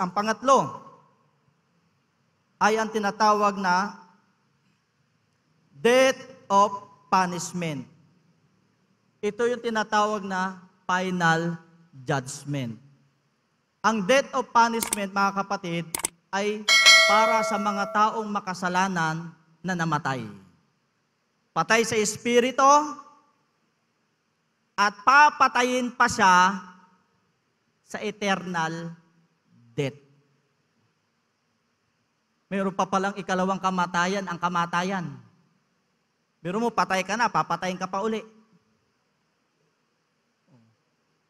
ang pangatlo ay ang tinatawag na death of punishment. Ito yung tinatawag na final judgment. Ang death of punishment, mga kapatid, ay para sa mga taong makasalanan na namatay. Patay sa espiritu at papatayin pa siya sa eternal death. Mayroon pa palang ikalawang kamatayan, ang kamatayan. Biro mo, patay ka na, papatayin ka pa uli.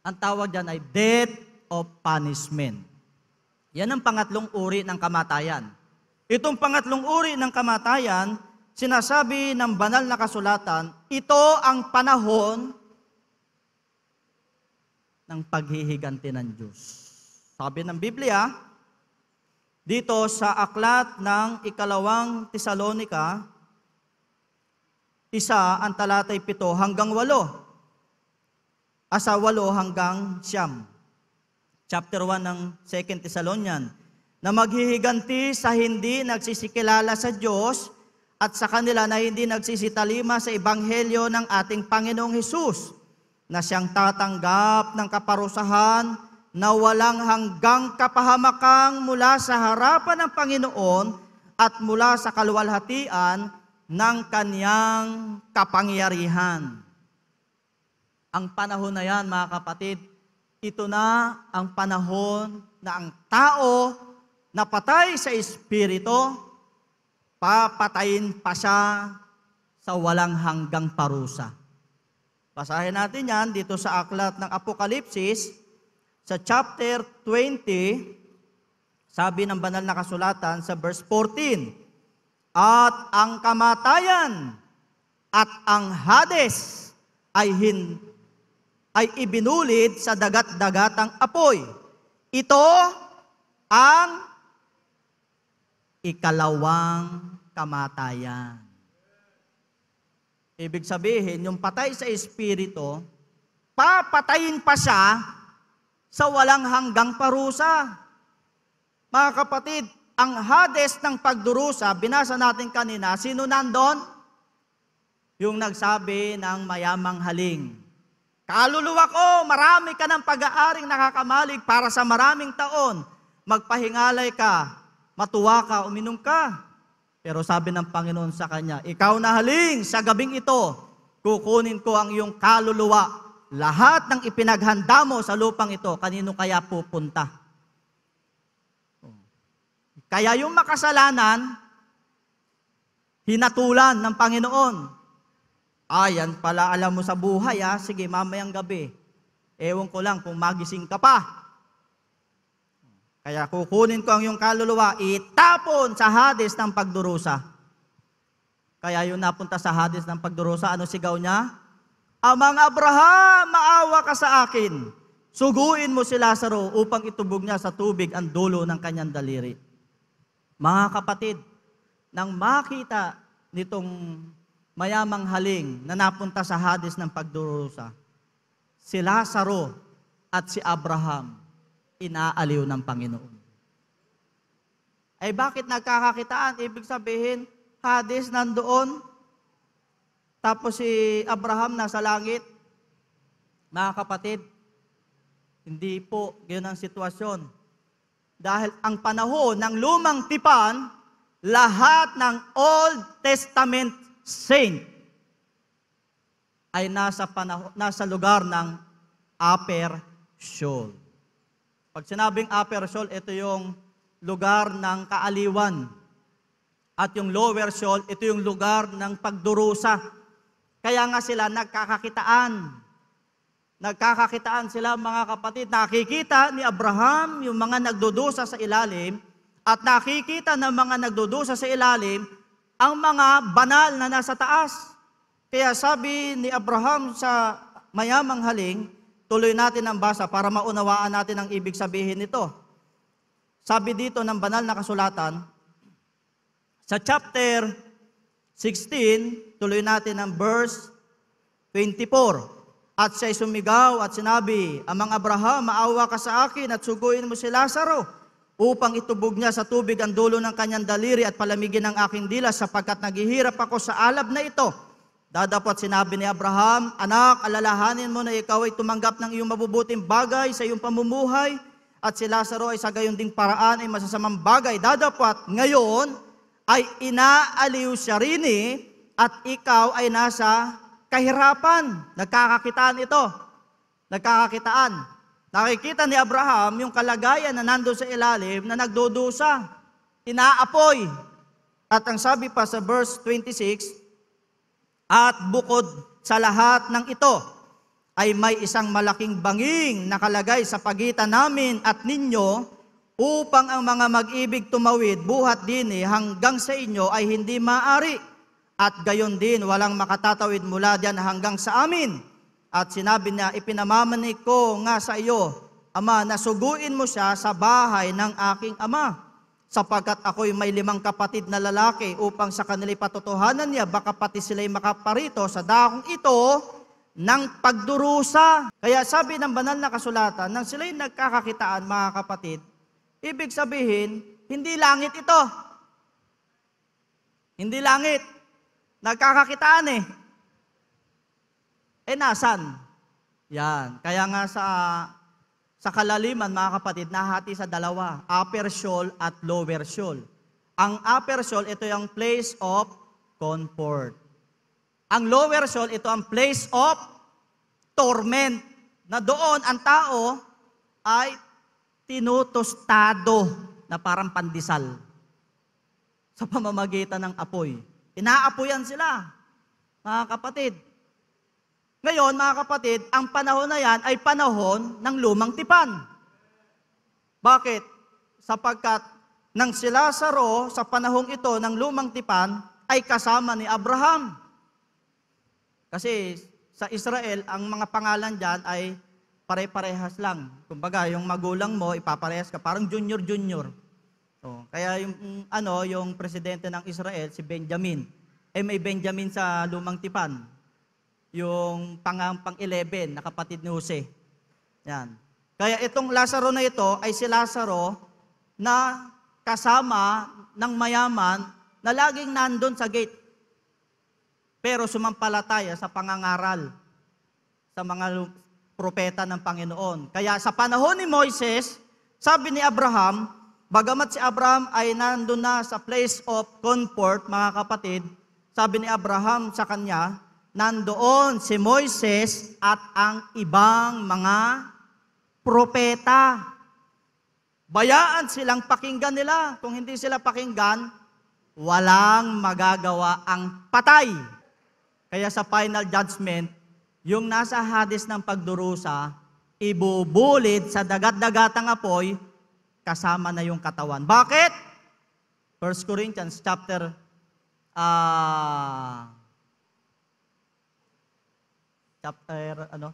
Ang tawag dyan ay death of punishment. Yan ang pangatlong uri ng kamatayan. Itong pangatlong uri ng kamatayan, sinasabi ng banal na kasulatan, ito ang panahon ng paghihiganti ng Diyos. Sabi ng Biblia, dito sa aklat ng ikalawang Tesalonica, 1 ang talatay 7 hanggang 8. Asa 8 hanggang 9. Chapter 1 ng 2 Thessalonian, na maghihiganti sa hindi nagsisikilala sa Diyos at sa kanila na hindi nagsisitalima sa ebanghelyo ng ating Panginoong Hesus, na siyang tatanggap ng kaparusahan na walang hanggang kapahamakang mula sa harapan ng Panginoon at mula sa kaluwalhatian ng kaniyang kapangyarihan. Ang panahon na yan, mga kapatid, ito na ang panahon na ang tao na patay sa espiritu, papatayin pa siya sa walang hanggang parusa. Basahin natin yan dito sa aklat ng Apokalipsis, sa chapter 20, sabi ng banal na kasulatan sa verse 14, at ang kamatayan at ang Hades ay ibinulid sa dagat-dagatang apoy. Ito ang ikalawang kamatayan. Ibig sabihin, yung patay sa espiritu, papatayin pa siya sa walang hanggang parusa. Mga kapatid, ang Hades ng pagdurusa, binasa natin kanina, sino nandun? Yung nagsabi ng mayamang haling, kaluluwa ko, marami ka ng pag-aaring nakakamalig para sa maraming taon. Magpahingalay ka, matuwa ka, uminom ka. Pero sabi ng Panginoon sa kanya, ikaw na haling, sa gabing ito, kukunin ko ang iyong kaluluwa. Lahat ng ipinaghanda mo sa lupang ito, kanino kaya pupunta? Kaya yung makasalanan, hinatulan ng Panginoon. Yan pala alam mo sa buhay, sige, mamayang gabi. Ewan ko lang kung magising ka pa. Kaya kukunin ko ang iyong kaluluwa, itapon sa Hades ng pagdurusa. Kaya yung napunta sa Hades ng pagdurusa, ano sigaw niya? Amang Abraham, maawa ka sa akin. Suguin mo si Lazaro upang itubog niya sa tubig ang dulo ng kanyang daliri. Mga kapatid, nang makita nitong mayamang haling na napunta sa Hades ng pagdurusa, si Lazaro at si Abraham, inaaliw ng Panginoon. Ay bakit nagkakakitaan? Ibig sabihin, Hades nandoon, tapos si Abraham nasa langit. Mga kapatid, hindi po ganyan ang sitwasyon. Dahil ang panahon ng lumang tipan, lahat ng Old Testament saint ay nasa lugar ng Upper Sheol. Pag sinabing Upper Sheol, ito yung lugar ng kaaliwan. At yung Lower Sheol, ito yung lugar ng pagdurusa. Kaya nga sila nagkakakitaan. Nagkakakitaan sila, mga kapatid. Nakikita ni Abraham yung mga nagdudusa sa ilalim at nakikita ng mga nagdudusa sa ilalim ang mga banal na nasa taas. Kaya sabi ni Abraham sa mayamang haling, tuloy natin ang basa para maunawaan natin ang ibig sabihin nito. Sabi dito ng banal na kasulatan, sa chapter 16, tuloy natin ang verse 24. At siya'y sumigaw at sinabi, amang Abraham, maawa ka sa akin at suguin mo si Lazaro upang itubog niya sa tubig ang dulo ng kanyang daliri at palamigin ang aking dila sapagkat naghihirap ako sa alab na ito. Dadapot sinabi ni Abraham, anak, alalahanin mo na ikaw ay tumanggap ng iyong mabubuting bagay sa iyong pamumuhay at si Lazaro ay sa gayon ding paraan ay masasamang bagay. Dadapot ngayon ay inaaliw siya rin at ikaw ay nasa kahirapan. Nagkakakitaan ito. Nagkakakitaan. Nakikita ni Abraham yung kalagayan na nandun sa ilalim na nagdudusa. Inaapoy. At ang sabi pa sa verse 26, at bukod sa lahat ng ito, ay may isang malaking banging nakalagay sa pagitan namin at ninyo upang ang mga mag-ibig tumawid buhat din hanggang sa inyo ay hindi maaari. At gayon din, walang makatatawid mula diyan hanggang sa amin. At sinabi niya, ipinamamanig ko nga sa iyo, Ama, nasuguin mo siya sa bahay ng aking ama. Sapagkat ako'y may 5 kapatid na lalaki upang sa kanila'y patotohanan niya, baka pati sila'y makaparito sa dakong ito ng pagdurusa. Kaya sabi ng banal na kasulatan, nang sila'y nagkakakitaan, mga kapatid, ibig sabihin, hindi langit ito. Hindi langit. Nagkakakitaan nasan? Yan. Kaya nga sa kalaliman, mga kapatid, nahati sa dalawa, upper shoal at lower shoal. Ang upper shoal, ito yung place of comfort. Ang lower shoal, ito ang place of torment, na doon ang tao ay tinutostado na parang pandesal sa pamamagitan ng apoy. Inaapoyan sila, mga kapatid. Ngayon, mga kapatid, ang panahon na yan ay panahon ng lumang tipan. Bakit? Sapagkat nang si Lazaro sa panahong ito ng lumang tipan ay kasama ni Abraham. Kasi sa Israel, ang mga pangalan dyan ay pare-parehas lang. Kumbaga, yung magulang mo, ipaparehas ka, parang junior-junior. So, kaya yung presidente ng Israel, si Benjamin, may Benjamin sa lumang tipan. Yung pang-11 na kapatid ni Jose. Yan. Kaya itong Lazaro na ito ay si Lazaro na kasama ng mayaman na laging nandun sa gate. Pero sumampalataya sa pangangaral sa mga propeta ng Panginoon. Kaya sa panahon ni Moises, sabi ni Abraham, bagamat si Abraham ay nandun na sa place of comfort, mga kapatid, sabi ni Abraham sa kanya, nandoon si Moises at ang ibang mga propeta. Bayaan silang pakinggan nila. Kung hindi sila pakinggan, walang magagawa ang patay. Kaya sa final judgment, yung nasa Hades ng pagdurusa, ibubulid sa dagat-dagatang apoy, kasama na yung katawan. Bakit? 1 Corinthians chapter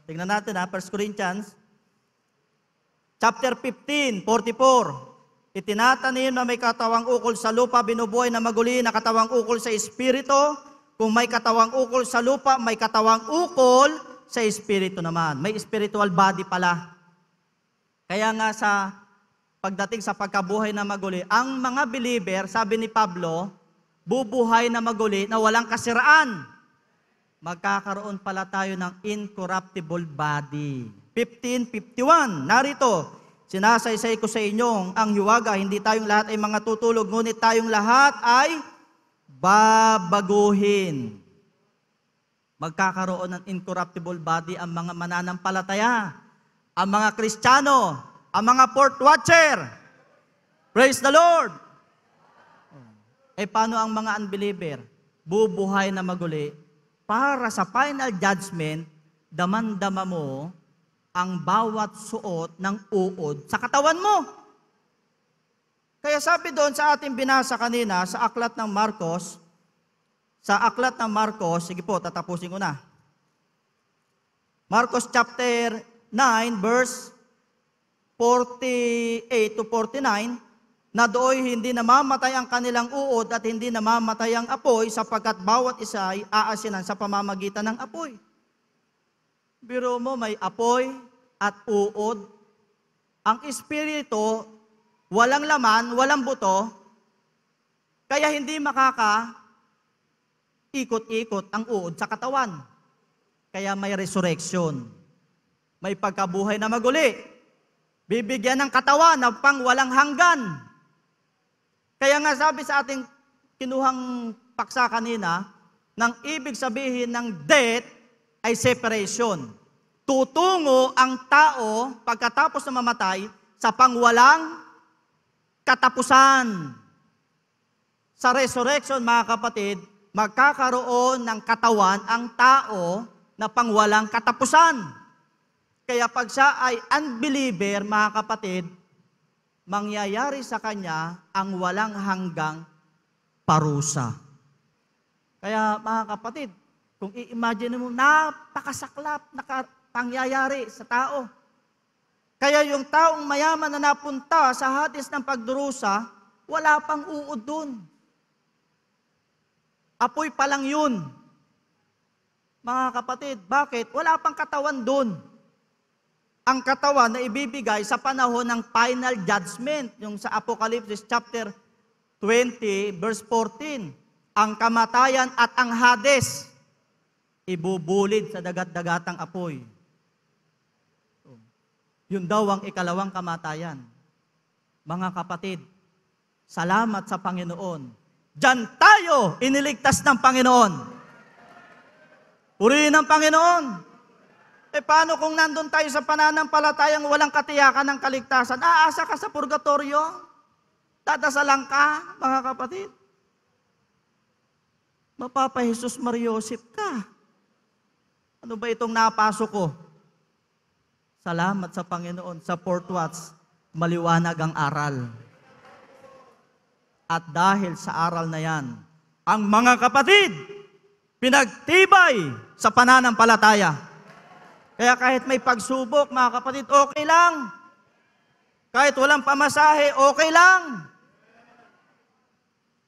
tingnan natin 1 Corinthians chapter 15, 44. Itinatanim na may katawang ukol sa lupa, binubuhay na maguli na katawang ukol sa espiritu. Kung may katawang ukol sa lupa, may katawang ukol sa espiritu naman. May spiritual body pala. Kaya nga sa pagdating sa pagkabuhay na maguli, ang mga believer, sabi ni Pablo, bubuhay na maguli na walang kasiraan. Magkakaroon pala tayo ng incorruptible body. 15:51, narito, sinasaysay ko sa inyong ang hiwaga, hindi tayong lahat ay mga tutulog, ngunit tayong lahat ay babaguhin. Magkakaroon ng incorruptible body ang mga mananampalataya, ang mga Kristiyano, ang mga port watcher. Praise the Lord! Paano ang mga unbeliever? Bubuhay na maguli. Para sa final judgment, daman-dama mo ang bawat suot ng uod sa katawan mo. Kaya sabi doon sa ating binasa kanina, sa aklat ng Marcos, sige po, tatapusin ko na. Marcos chapter 9, verse 48 to 49, na dooy hindi namamatay ang kanilang uod at hindi namamatay ang apoy sapagkat bawat isa ay aasinan sa pamamagitan ng apoy. Biro mo, may apoy at uod. Ang espiritu, walang laman, walang buto, kaya hindi ikot-ikot ang uod sa katawan. Kaya may resurrection. May pagkabuhay na maguli. Bibigyan ng katawan na pang walang hanggan. Kaya nga sabi sa ating kinuhang paksa kanina, nang ibig sabihin ng death ay separation. Tutungo ang tao pagkatapos na mamatay sa pangwalang katapusan. Sa resurrection, mga kapatid, magkakaroon ng katawan ang tao na pangwalang katapusan. Kaya pag siya ay unbeliever, mga kapatid, mangyayari sa kanya ang walang hanggang parusa. Kaya mga kapatid, kung i-imagine mo, napakasaklap na pangyayari sa tao. Kaya yung taong mayaman na napunta sa hadis ng pagdurusa, wala pang uod dun. Apoy pa lang yun. Mga kapatid, bakit? Wala pang katawan dun. Ang katawan na ibibigay sa panahon ng final judgment, yung sa Apocalypse chapter 20, verse 14. Ang kamatayan at ang Hades, ibubulid sa dagat-dagatang apoy. Yun daw ang ikalawang kamatayan. Mga kapatid, salamat sa Panginoon. Diyan tayo iniligtas ng Panginoon. Purihin ang Panginoon. Paano kung nandun tayo sa pananampalatayang walang katiyakan ng kaligtasan? Aasa ka sa purgatorio? Dadasalan ka, mga kapatid? Mapapa Jesus Mariosip ka. Ano ba itong napasok ko? Salamat sa Panginoon. Sa Fort Watts, maliwanag ang aral. At dahil sa aral na yan, ang mga kapatid, pinagtibay sa pananampalataya. Kaya kahit may pagsubok, mga kapatid, okay lang. Kahit walang pamasahe, okay lang.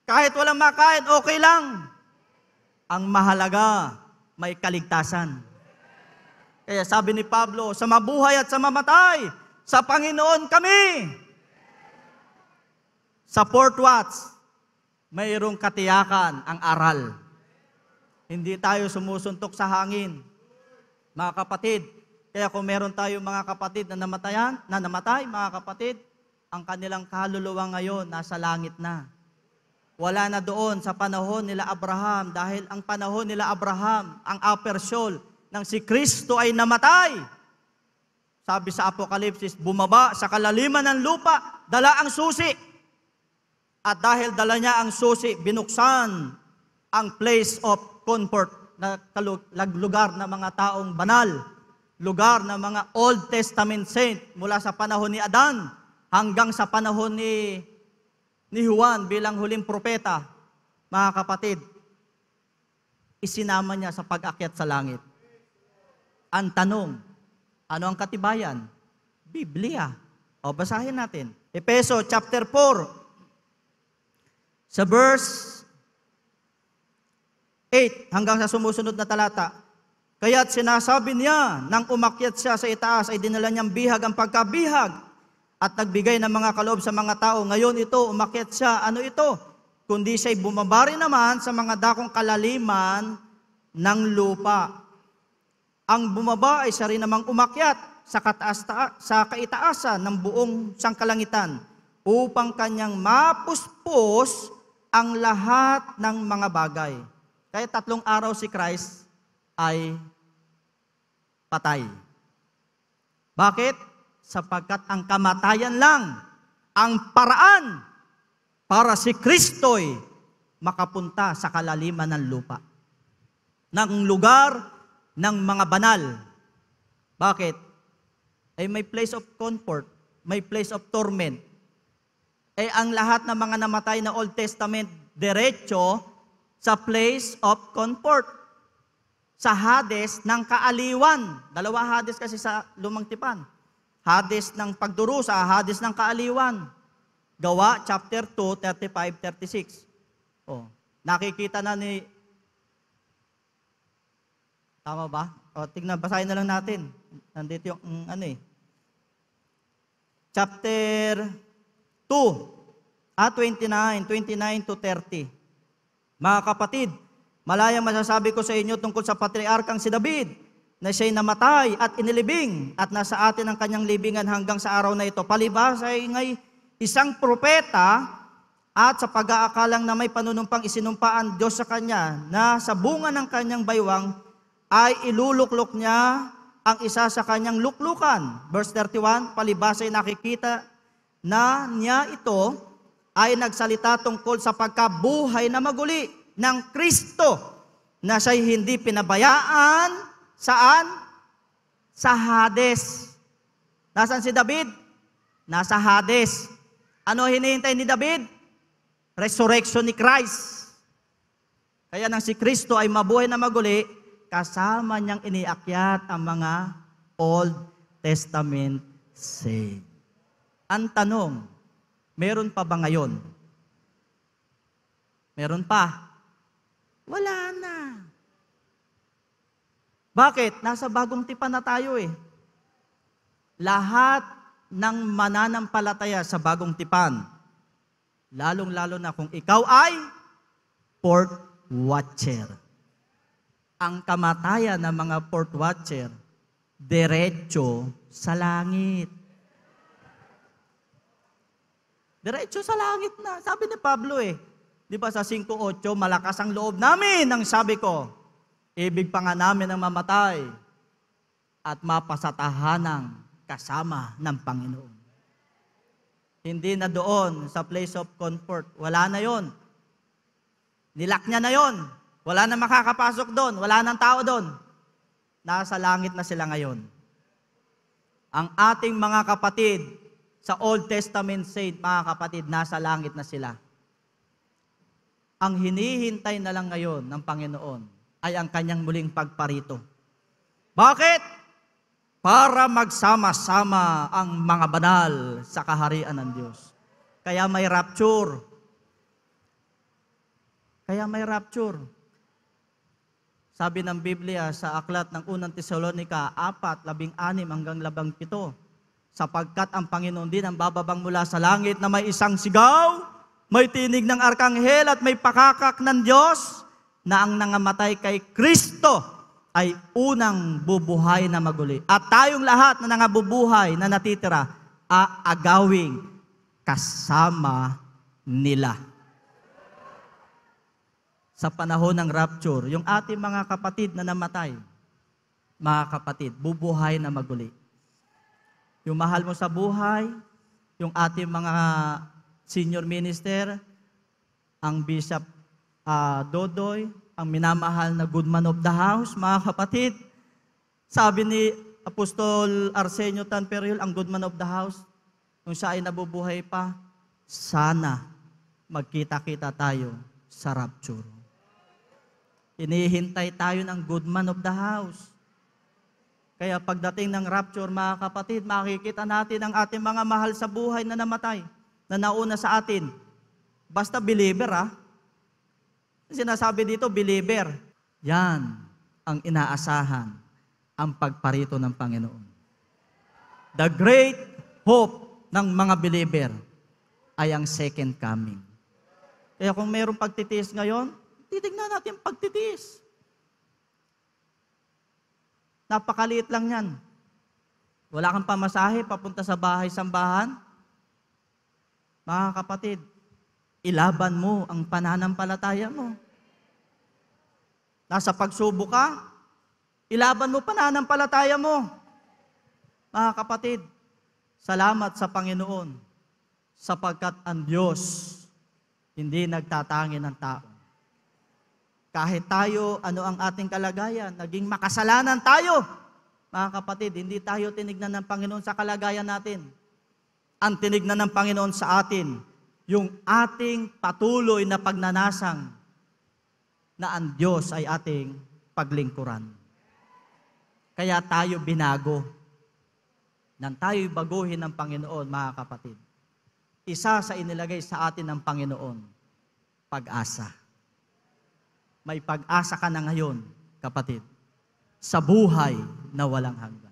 Kahit walang makain, okay lang. Ang mahalaga, may kaligtasan. Kaya sabi ni Pablo, sa mabuhay at sa mamatay, sa Panginoon kami. Sa Fort Watts, mayroong katiyakan ang aral. Hindi tayo sumusuntok sa hangin. Mga kapatid, kaya kung meron tayong mga kapatid na namatay, mga kapatid, ang kanilang kaluluwa ngayon nasa langit na. Wala na doon sa panahon nila Abraham, dahil ang panahon nila Abraham, ang upper soul ng si Kristo ay namatay. Sabi sa Apokalipsis, bumaba sa kalaliman ng lupa, dala ang susi. At dahil dala niya ang susi, binuksan ang place of comfort, na lugar ng mga taong banal, lugar ng mga Old Testament saint, mula sa panahon ni Adan hanggang sa panahon ni Juan bilang huling propeta. Mga kapatid, isinama niya sa pag-akyat sa langit. Ang tanong, ano ang katibayan? Biblia. O, basahin natin. Efeso chapter 4, sa verse 8 hanggang sa sumusunod na talata. Kaya't sinasabi niya, nang umakyat siya sa itaas, ay dinala niyang bihag ang pagkabihag at nagbigay ng mga kaloob sa mga tao. Ngayon ito, umakyat siya. Ano ito? Kundi siya'y bumabari naman sa mga dakong kalaliman ng lupa. Ang bumaba ay siya rin namang umakyat sa kaitaasan ng buong sangkalangitan upang kanyang mapuspos ang lahat ng mga bagay. Kaya 3 araw si Christ ay patay. Bakit? Sapagkat ang kamatayan lang ang paraan para si Kristo'y makapunta sa kalaliman ng lupa, ng lugar ng mga banal. Bakit? Ay may place of comfort, may place of torment. Ang lahat ng mga namatay na Old Testament, diretso sa place of comfort, sa Hades ng kaaliwan. 2 Hades kasi sa Lumang Tipan. Hades ng pagdurusa, Hades ng kaaliwan. Gawa, chapter 2, 35-36. Nakikita na ni... Tama ba? Tignan, basahin na lang natin. Nandito yung, Chapter 29 to 30. Mga kapatid, malayang masasabi ko sa inyo tungkol sa patriarkang si David, na siya'y namatay at inilibing at nasa atin ang kanyang libingan hanggang sa araw na ito. Palibhas ay ngay isang propeta at sa pag-aakalang na may panunumpang isinumpaan Diyos sa kanya na sa bunga ng kanyang baywang ay iluluklok niya ang isa sa kanyang luklukan. Verse 31, palibhas ay nakikita na niya ito ay nagsalita tungkol sa pagkabuhay na maguli ng Kristo na siya'y hindi pinabayaan. Saan? Sa Hades. Nasaan si David? Nasa Hades. Ano hinihintay ni David? Resurrection ni Christ. Kaya nang si Kristo ay mabuhay na maguli, kasama niyang iniakyat ang mga Old Testament saints. Ang tanong, meron pa ba ngayon? Meron pa? Wala na. Bakit? Nasa bagong tipan na tayo eh. Lahat ng mananampalataya sa bagong tipan, lalong-lalo na kung ikaw ay port watcher. Ang kamatayan ng mga port watcher, diretso sa langit. Diretso sa langit na. Sabi ni Pablo eh. Di ba sa 5:8, malakas ang loob namin, ang sabi ko. Ibig pa nga namin ang mamatay at mapasatahanang kasama ng Panginoon. Hindi na doon sa place of comfort. Wala na yon. Nilak niya na yon. Wala na makakapasok doon. Wala nang tao doon. Nasa langit na sila ngayon. Ang ating mga kapatid sa Old Testament saint, mga kapatid, nasa langit na sila. Ang hinihintay na lang ngayon ng Panginoon ay ang kanyang muling pagparito. Bakit? Para magsama-sama ang mga banal sa kaharian ng Diyos. Kaya may rapture. Kaya may rapture. Sabi ng Biblia sa aklat ng unang Tesalonica 4:16 hanggang 17, sapagkat ang Panginoon din ang bababang mula sa langit na may isang sigaw, may tinig ng arkanghel at may pakakak ng Diyos, na ang nangamatay kay Kristo ay unang bubuhay na maguli. At tayong lahat na nangabubuhay na natitira, aagawing kasama nila. Sa panahon ng rapture, yung ating mga kapatid na namatay, mga kapatid, bubuhay na maguli. Yung mahal mo sa buhay, yung ating mga senior minister, ang Bishop Dodoy, ang minamahal na good man of the house, mga kapatid. Sabi ni Apostol Arsenio Tanperiol, ang good man of the house, nung siya ay nabubuhay pa, sana magkita-kita tayo sa rapture. Inihintay tayo ng good man of the house. Kaya pagdating ng rapture, mga kapatid, makikita natin ang ating mga mahal sa buhay na namatay, na nauna sa atin. Basta believer, Sinasabi dito, believer. Yan ang inaasahan, ang pagparito ng Panginoon. The great hope ng mga believer ay ang second coming. Kaya kung mayroong pagtitiis ngayon, titignan natin pagtitiis. Napakaliit lang yan. Wala kang pamasahe papunta sa bahay-sambahan. Mga kapatid, ilaban mo ang pananampalataya mo. Nasa pagsubok ka, ilaban mo pananampalataya mo. Mga kapatid, salamat sa Panginoon sapagkat ang Diyos hindi nagtatangi ng tao. Kahit tayo, ano ang ating kalagayan, naging makasalanan tayo. Mga kapatid, hindi tayo tinignan ng Panginoon sa kalagayan natin. Ang tinignan ng Panginoon sa atin, yung ating patuloy na pagnanasang na ang Diyos ay ating paglingkuran. Kaya tayo binago. Nang tayo'y baguhin ng Panginoon, mga kapatid. Isa sa inilagay sa atin ng Panginoon, pag-asa. May pag-asa ka na ngayon, kapatid, sa buhay na walang hanggan.